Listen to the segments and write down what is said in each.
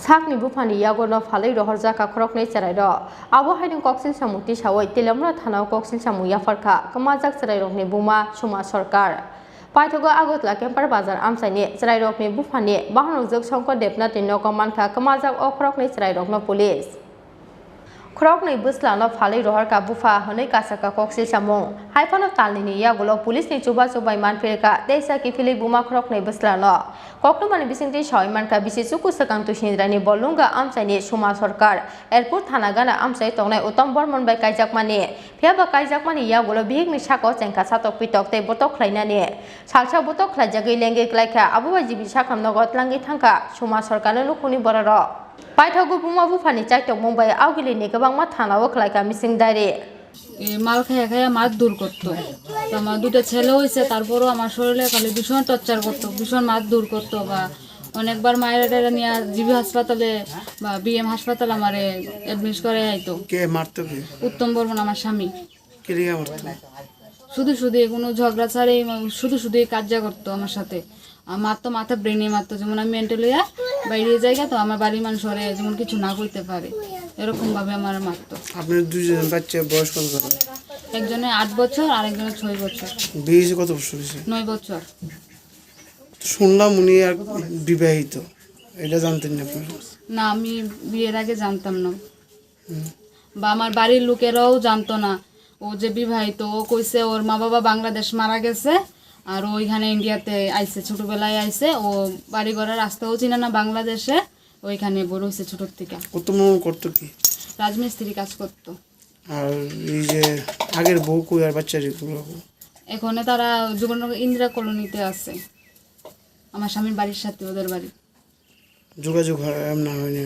sakni bufani yagono falai rohor jaka khoroknai charai ro abo haiding koksil samuti sawai telamra thana koksil samu yafarkha kamajak charai rokni buma soma sarkar paithogo agotla kempar bazar amsaini charai rokni bufani bahanok jok songko debna tinno kamanka kamajak okhroknai charai rokno police khoroknai buslano falai rohor ka bufa honai kasaka koksil samu haifano talni yagulo police ni chuba chubai manpirka teisa ki filai buma khoroknai buslano kokno mani bisingti sawai manka bisi chuku sakang tusindrani bolunga amsaini soma sarkar airport thana gana amsai tongnai uttam bormon bai kaijakmani phiaba kaijakmani yagulo bihigni sako chengka satok pitok te botok khlainani salsa botok khlaijagui lengi klaika abuba jibi sakam nogot langi thangka soma sarkarno nukuni boraro paithogo buma bufani chaitok mumbai augilini gobangma thanao khlaika mising daire মাল খেয়ে খেয়ে মাছ দূর করতো। তো আমার দুটো ছেলে হয়েছে, তারপরও আমার শরীরে খালি ভীষণ টর্চার করতো, ভীষণ মাছ দূর করতো। বা অনেকবার মায়ের টেরা নিয়ে জিবি হাসপাতালে বা বিএম হাসপাতালে আমার অ্যাডমিট করে আইতো। কে মারতো? উত্তম বর্মন আমার স্বামী। শুধু কোনো ঝগড়া ছাড়াই শুধু কার্য করতো আমার সাথে। মারতো, মাথা ব্রেনে মারতো, যেমন আমি মেন্টালি বাইরে জায়গা তো আমার বাড়ির মানুষ যেমন কিছু না করতে পারে এরকম ভাবে আমার মারতো। আপনার দুইজন বাচ্চা বয়স কত? একজনে 8 বছর আর একজনে 6 বছর। বিয়ে কত বছর হয়েছে? 9 বছর। শুনলাম উনি আর বিবাহিত, এটা জানতেন না আপনারা? না, আমি বিয়ের আগে জানতাম না, বা আমার বাড়ির লোকেরাও জানতো না ও যে বিবাহিত। ও কইছে ওর মা বাবা বাংলাদেশ মারা গেছে আর ওইখানে ইন্ডিয়াতে আইছে, ছোটবেলায় আইছে। ও বাড়ি ঘরের রাস্তাও চিনে না বাংলাদেশে, ওইখানে বড় হয়েছে ছোটোর থেকে। কত মন করতো কি? রাজমিস্ত্রি কাজ করতো। আর এই যে আগের বউ কই আর বাচ্চার? এখানে তারা যুবনগর ইন্দিরা কলোনিতে আছে, আমার স্বামীর বাড়ির সাথে ওদের বাড়ি। যোগাযোগ না হয়নি?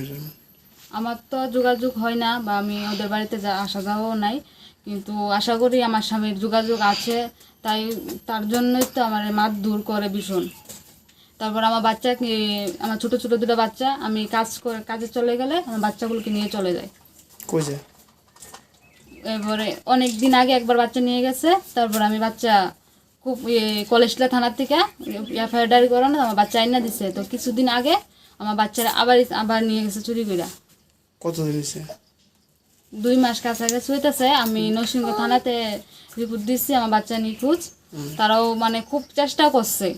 আমার তো যোগাযোগ হয় না, বা আমি ওদের বাড়িতে আসা যাওয়াও নাই, কিন্তু আশা করি আমার স্বামীর যোগাযোগ আছে, তাই তার জন্যই তো আমার মাছ দূর করে ভীষণ। তারপর আমার বাচ্চাকে, আমার ছোট ছোট দুটো বাচ্চা, আমি কাজে চলে গেলে আমার বাচ্চাগুলোকে নিয়ে চলে যায়। এবারে অনেক দিন আগে একবার বাচ্চা নিয়ে গেছে, তারপর আমি বাচ্চা খুব কলেজলা থানার থেকে এফআইআর ডায়েরি করানো, আমার বাচ্চা আইনা দিছে। তো কিছুদিন আগে আমার বাচ্চারা আবার নিয়ে গেছে চুরি করে। কতদিন? 2 মাস কাছাকাছি হইতেছে। আমি নরসিংহ থানাতে রিপোর্ট দিচ্ছি আমার বাচ্চা নিখোঁজ। তারাও মানে খুব চেষ্টা করছে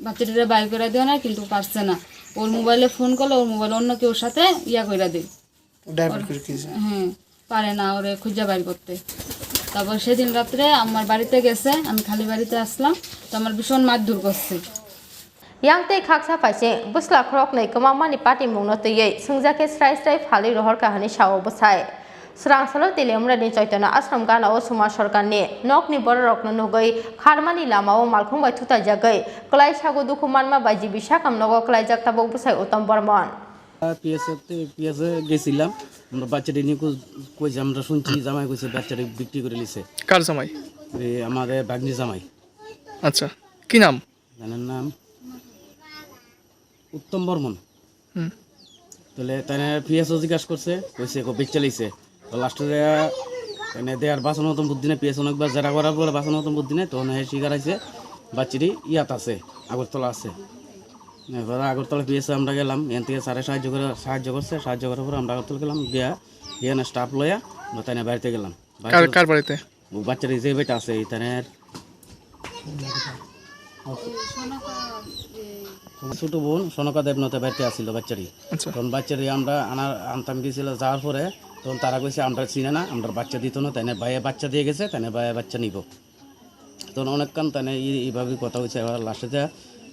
বাচ্চাটা বাইর করে দেওয়া না, কিন্তু পারছে না। ওর মোবাইলে ফোন করলে ওর মোবাইল অন্য কেউ সাথে করে দেয়। হ্যাঁ, পারে না ওরে খুঁজে বাইর করতে। তারপর সেদিন রাত্রে আমার বাড়িতে গেছে, আমি খালি বাড়িতে আসলাম, তো আমার ভীষণ মারধর করছে। Yang tei khaksa paise busla krok nei kamamani party mungno tei sungjake srai phali rohor kahani sao bosai srang salo telemra ni chaitana ashram gana o soma sarkar ni nokni bor rokno nogoi kharmani lama o malkhung bai thuta jagai klai sago dukhu manma baji bisakam nogo klai jak tabok bosai uttam bormon পিএসে গেছিলাম আমরা। বাচ্চাটি নিয়ে কইছে, আমরা শুনছি জামাই কইছে বাচ্চাটি বিক্রি করে লিছে। কার জামাই? আমাদের ভাগ্নি জামাই। আচ্ছা, কি নাম? জানার নাম উত্তম বর্মন। তাহলে তাই পিএসও জিজ্ঞাসা করছে, কইছে বিক্রি লিছে। লাস্টে দেয়ার বাসন মতন বুদ্ধি নেই, পিএস অনেকবার জেরা করার পরে বাসন মতন বুদ্ধি নেই, তখন শিকার আছে বাচ্চাটি ইয়াত আছে, আগরতলা আছে। এবার আগরতলা পিএসে আমরা গেলাম, এখান থেকে স্যারে সাহায্য করছে। সাহায্য করার পর আমরা আগরতলা গেলাম, গিয়া না স্টাফ লইয়া তাই বাড়িতে গেলাম। কার বাড়িতে? বাচ্চার যে বেটা আছে তানের ছোট বোন সনকা দেবনাথে বাড়িতে আসছিল বাচ্চারি। তখন বাচ্চারি আমরা আনতাম গেছিল, যাওয়ার পরে তখন তারা কইছে আমরা চিনে না, আমরা বাচ্চা দিত না, তাই ভাইয়ে বাচ্চা দিয়ে গেছে, তাই ভাইয়ে বাচ্চা নিব। তখন অনেকক্ষণ তাই এইভাবে কথা হয়েছে। এবার লাস্টে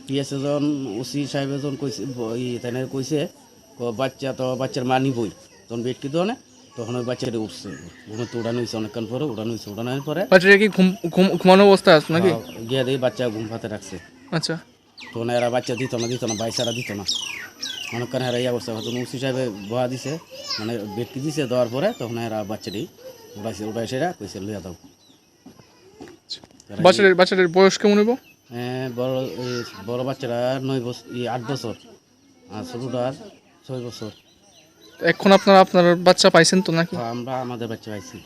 পিএস এজন ওসি সাহেব এজন কইছে, তাই কইছে বাচ্চা তো বাচ্চার মা নিবই। তখন বেটকি তো না, তখন ওই বাচ্চাটি উঠছে, ঘুমে তো উড়ানো হয়েছে অনেকক্ষণ পরে। উড়ানোর পরে বাচ্চাটা কি ঘুমানো অবস্থায় আছে নাকি? গিয়ে দিয়ে বাচ্চা ঘুম পাতে রাখছে। আচ্ছা, তখন এরা বাচ্চা দিত না, বাইসারা দিত না, অনেকক্ষণ এরা ইয়ে অবস্থা। তখন ওসি সাহেবে বয়া দিছে, মানে বেটকি দিছে, দেওয়ার পরে তখন এরা বাচ্চাটি উড়াইছে এরা কইছে লইয়া দাও। বাচ্চাটার বয়স কেমন হইব? বড় বাচ্চারা 8 বছর আর ছোটটার 6 বছর। এখন আপনার বাচ্চা পাইছেন তো নাকি? আমরা আমাদের বাচ্চা পাইছি।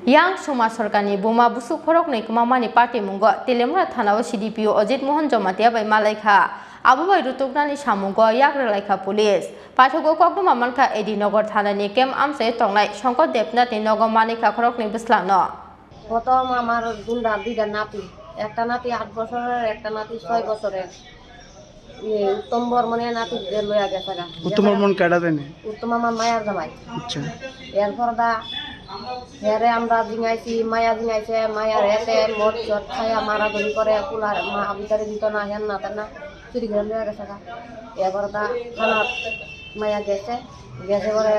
Yang soma sarkani buma busuk khorok nei kamamani party mungo telemra thanao CDPO Ajit Mohan Jomatia bai malaikha আবহাওয়া রুতুকনানি সামুগ ইয়াগ্রালাইখা পুলিশ পাঠক ককদমা মানখা এডি নগর থানানি কেম আমসে টংনাই শঙ্কর দেবনাথনি নগর মানিকা খরকনি বিসলানো প্রথম আমার দুইটা নাতি, একটা নাতি 8 বছরের, একটা নাতি 6 বছরের। উত্তম বর্মনে নাতি লইয়া গেছে গা। উত্তম বর্মন কেডা দেনে? উত্তম আমার মায়ার জামাই। আচ্ছা এরপর হেরে আমরা জিঙাইছি, মায়া জিঙাইছে, মায়ার হেতে মদ চট খাইয়া মারাধরি করে, কুলার ভিতরে দিত না, হেন না তেন না, চুরি করে লইয়া গেছে গা। এরপর থানার মায়া গেছে পরে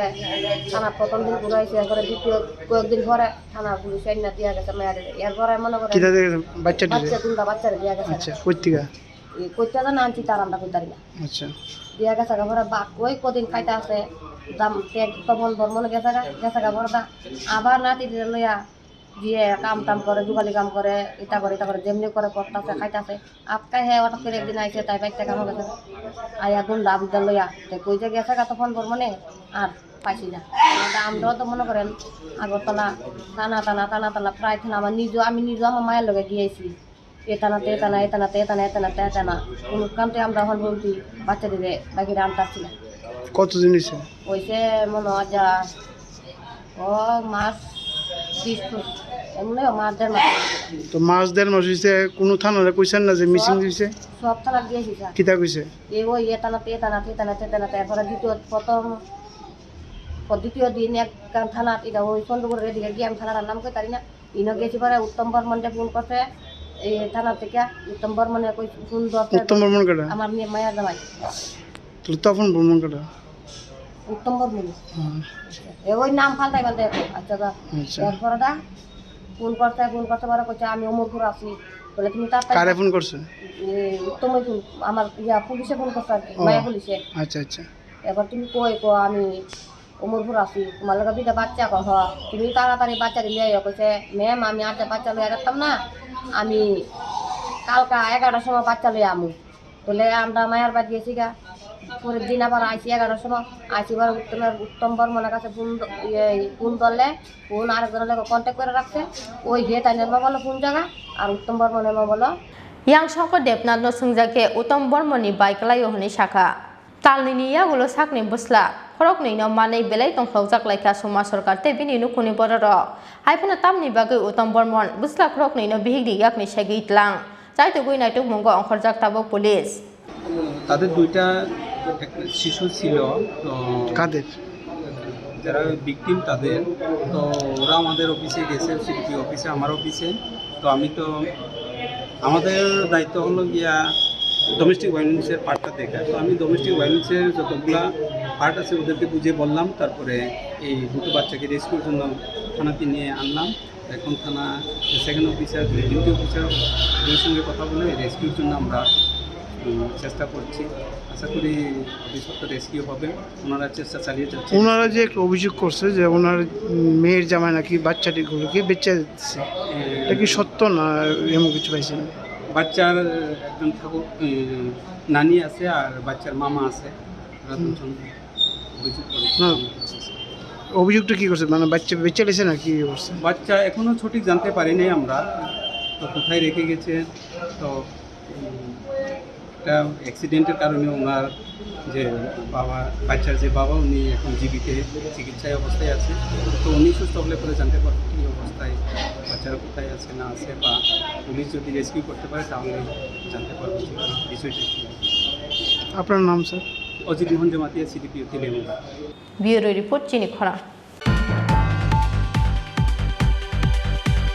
থানার প্রথম দিন ঘুরাইছে, এরপরে দ্বিতীয় কয়েকদিন পরে থানার পুলিশ আইনা দিয়া গেছে মায়া। এরপরে মনে করে কিটা দেখে বাচ্চা দুটা বাচ্চারে দিয়া গেছে। আচ্ছা কইতিকা কইতে না আনছি তার আমরা কইতারি না আচ্ছা দিয়া গেছে গা। পরে বাক ওই কদিন খাইতে আছে দাম তখন ধর্মনে গেছে গা পরে আবার নাতি লইয়া দিয়ে কাম টাম করে, যুগালি কাম করে, এটা করে যেমনি করে করতেছে খাইতেছে। আটকাই হ্যাঁ হঠাৎ করে একদিন আইসে তাই বাইকটা কামো গেছে আইয়া গুন্ডা বুদ্ধা লইয়া কই যে গেছে গা তখন ধর্মনে আর পাইছি না। আমরাও তো মনে করেন আগরতলা টানা প্রায় থানা আমি নিজেও আমার মায়ের লগে গিয়েছি। এটানাতে কোনো কামতে আমরা এখন বলছি বাচ্চা দিলে বাকিরা আনতাছি না। কতদিন হইছে? ওইসে মনে হয় যা ও মাস 20 ফুট এমনি মাস 1.5 মাস। তো মাস 1.5 মাস হইছে, কোনো থানারে কইছেন না যে মিসিং দিছে? সব থানা গিয়েছি স্যার। কিটা কইছে? এই ওই এটানাতে এরপরে দ্বিতীয় দিন এক থানা এটা ওই চন্দ্রপুরের এদিকে গিয়ে আমি থানার নাম কই তারি না ইনো গেছি পরে উত্তম বর্মনকে ফোন করছে এই থানা থেকে। উত্তম বর্মনে কই ফোন ধরছে উত্তম বর্মন কেডা? আমার মেয়ে মায়া জামাই। তো তখন বর্মন কেডা? উত্তম বর্মন হ্যাঁ ওই নাম ফালতাই দেখো। আচ্ছা আচ্ছা এরপরে ফোন করতে পরে কইছে আমি অমরপুর আছি বলে তুমি কারে তাড়াতাড়ি ফোন করছে? উত্তম ফোন আমার পুলিশে ফোন করছে আর কি, মায়া পুলিশে। আচ্ছা আচ্ছা এবার তুমি কই আমি অমরপুর আছি, তোমার লগে দুইটা বাচ্চা কহ তুমি তাড়াতাড়ি বাচ্চা দিলে কইছে ম্যাম আমি আর বাচ্চা লইয়া গেতাম না, আমি কালকা 11টার সময় বাচ্চা লইয়া আমু। বলে আমরা মায়ার বাড়ি গেছি গা। পরের দিন আবার আইসি 11টার সময় আইসি বার উত্তম বর্মনের কাছে ফোন ধরলে ফোন আরেকজনের লোক কন্ট্যাক্ট করে রাখছে। ওই হে তাই নেমা বলো ফোন জায়গা আর উত্তম বর্মন নেমা বলো ইয়াং শঙ্কর দেবনাথ নসুংজাকে উত্তম বর্মনি বাইকলাই হনি শাখা তালনি ইয়াগুলো সাকনি বসলা খরক নৈন মাनै বেলাই তংফাউজাক লাইকা সমাজ সরকার তে বিনি নুকুনি বড় হাইফুনা তামনি বাগৈ উত্তম বর্মন বসলা খরক নৈন বিহিগদি ইয়াকনি সাগি ইতলাং চাইতো গই নাইটক মঙ্গ অংখরজাক তাবো পুলিশ। তাদের দুইটা শিশু ছিল, তো কাদের? যারা ভিকটিম তাদের, তো ওরা আমাদের অফিসে গেছে, সিডিপি অফিসে, আমার অফিসে। তো আমি তো আমাদের দায়িত্ব হলো গিয়া ডোমেস্টিক ভায়োলেন্সের পার্টটা দেখা। তো আমি ডোমেস্টিক ভায়োলেন্সের যতগুলা পার্ট আছে ওদেরকে বুঝিয়ে বললাম, তারপরে এই দুটো বাচ্চাকে রেস্কিউর জন্য থানাতে নিয়ে আনলাম। এখন থানা সেকেন্ড অফিসার, ডিউটি অফিসার ওদের সঙ্গে কথা বলে রেস্কিউর জন্য আমরা চেষ্টা করছি। আশা করি অভিযুক্ত রেস্কিউ হবে, ওনারা চেষ্টা চালিয়ে যাচ্ছে। ওনারা যে একটা অভিযোগ করছে যে ওনার মেয়ের জামাই নাকি বাচ্চাটিগুলোকে বেচে দিচ্ছে, এটা কি সত্য না এমন কিছু পাইছেন? বাচ্চার একজন ঠাকুর নানি আছে আর বাচ্চার মামা আছে, ওরা দুজন অভিযোগ না। করেছে। অভিযোগটা কি করছে, মানে বাচ্চা বেচে দিয়েছে না কি করছে? বাচ্চা এখনও সঠিক জানতে পারিনি আমরা, তো কোথায় রেখে গেছে। তো একটা অ্যাক্সিডেন্টের কারণে ওনার যে বাচ্চার যে বাবা উনি এখন জীবিতে চিকিৎসায় অবস্থায় আছে। তো উনি সুস্থ হলে পরে জানতে পারবো কী অবস্থায় বাচ্চারা কোথায় আছে না আছে, বা পুলিশ যদি রেস্কিউ করতে পারে তাহলে জানতে পারবো বিষয়টা কী। আপনার নাম sir? Ajit Mohan Jamatia, CDP Telangana. Bureau report চিনি খরা।